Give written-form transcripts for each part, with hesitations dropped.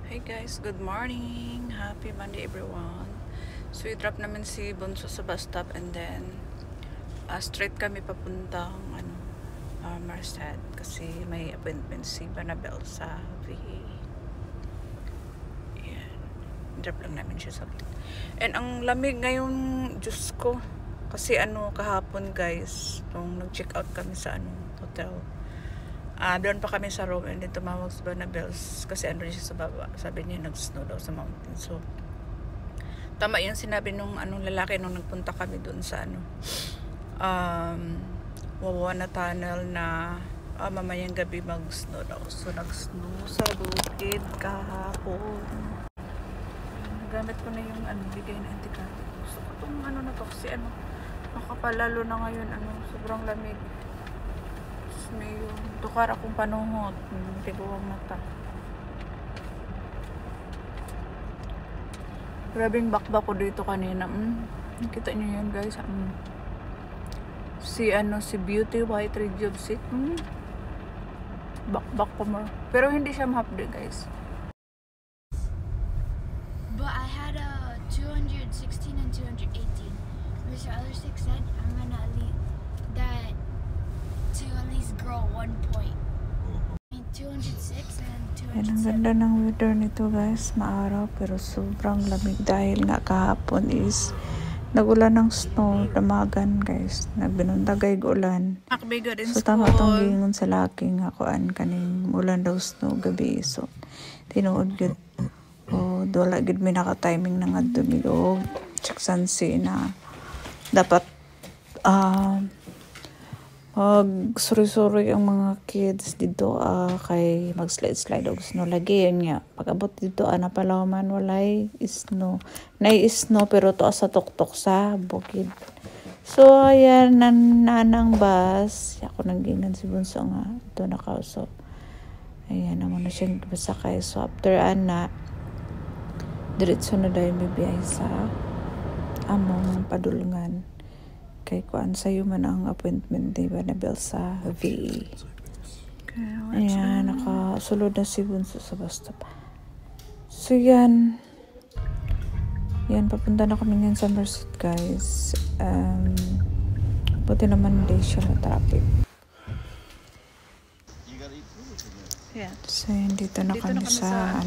Hey guys, good morning. Happy Monday everyone. So i-drop namin si Bunso sa bus stop and then straight kami papuntang Marset kasi may appointment si Banabel sa VA. Yan. I-drop lang namin siya saglit. And ang lamig ngayon, Diyos ko. Kasi kahapon guys, nung nag-check out kami sa hotel. Doon pa kami sa room and then tumawag si Banabels kasi siya sa baba. Sabi niya nag-snow daw sa mountain. So, tama yung sinabi nung lalaki nung nagpunta kami doon sa Wawana Tunnel na mamayang gabi mag-snow daw. So, nag-snow sa bukid kahapon. Nagamit ko na yung bigay na antikati. Gusto ko itong na to kasi makapalalo na ngayon sobrang lamig. May tukar akong panuhot, tiguang mata. Grabing bakbak ko dito kanina. Kita niyo yan guys. Si Beauty White Rejuve. Bakbak ko mo. Pero hindi siya mahapde guys. But I had a 216 and 218. Mr. Ellerstick said I'm gonna leave that to at least grow 1 point. I mean 206 and Yan, ang 207. ganda ng weather nito guys. Maaraw pero sobrang lamig dahil nga kahapon is nagulan ng snow, damagan guys. Nagbinundagay ulan. So tama itong gingon sa laki nga kuan kaning ulan daw snow gabi. So tinuod gud. Wala gud mi naka-timing na ngadto mi og Chaksansi na dapat suri-suri ang mga kids dito kay mag-slide og snow lagi yan nga pag-abot dito napalaman walay snow nay snow pero to sa tuktok sa bukid. So ayan nanang bus ako nanggingan si Bunso nga ito nakausap. Ayan naman na siyang basakay. So after diretso na dahil bibiyay sa among padulungan kay kuan sayo man ang appointment di Banabel sa VA. Ayan, nakasulod na si Bunso sa bus stop. So yan papunta na kami ngayon sa Marset guys. Buti naman hindi siya na traffic. So yan, dito na kami sa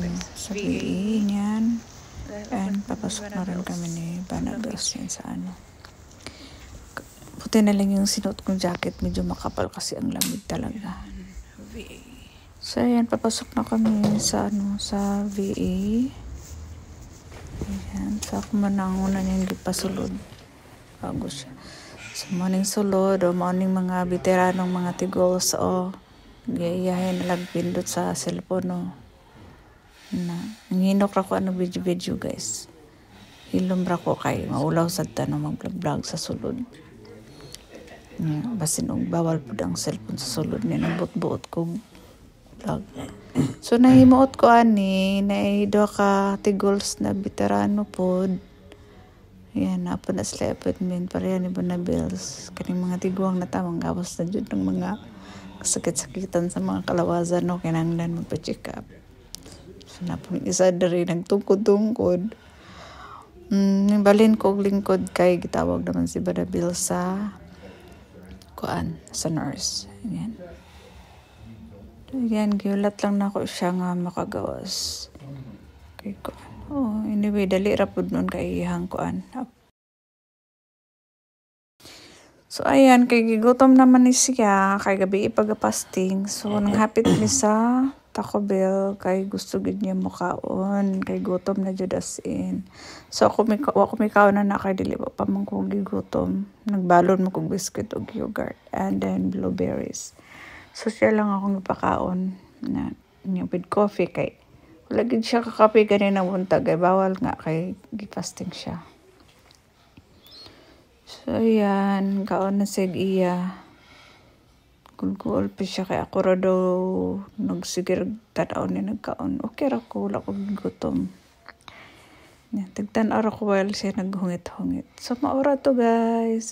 VA niyan. And papasok na rin kami ni Banabel yan sa Puti na lang yung sinuot kong jacket. Medyo makapal kasi ang lamig talaga. So, ayan. Papasok na kami sa VA. Ayan. So, ako man ang una niyang pasulod. Bago siya. So, morning sulod o morning mga veteranong mga tigols o gayayahin na pindot sa cellphone nanghinok ra ko video guys. Hilom ra ko kay maulaw sa tanong mag-vlog sa sulod. Basin og bawal pud ang cellphone sa sulod ni nabot-buot ko vlog. So nahimuot ko naido ka tigols na veterano pod. Yan na po na sila appointment para yan ni Banabels kaning mga tiguang na tamang gawas na jud ng mga sakit-sakitan sa mga kalawazan kinahanglan magpa-check up. So na po isa diri nagtungkod-tungkod. Balhin ko og lingkod kay gitawag naman si Banabel sa nurse. Ayan, giulat lang na ako siya nga makagawas. Okay, anyway, dali ra pud nun kay ihang So, ayan, kay gigutom naman ni siya, kay gabi ipag-fasting. So, nang hapit ni sa Taco Bell, kay gusto gid niya mukaon, kay gutom na jud as in. So, ako mikaon na kay dili pa man ko gigutom. Nagbalon mo kog biscuit og yogurt and then blueberries. So, siya lang akong ipakaon na with coffee kay wala gid siya kakape ganina buntag kay bawal nga kay gi-fasting siya. So, ayan, kaon na sig iya. Gulgul pa siya kay ako ra daw nagsigir tanaw ni nagkaon. Okay ra ko, wala ko gutom. Tigtan ara ko while siya naghungit-hungit. So, maura to guys.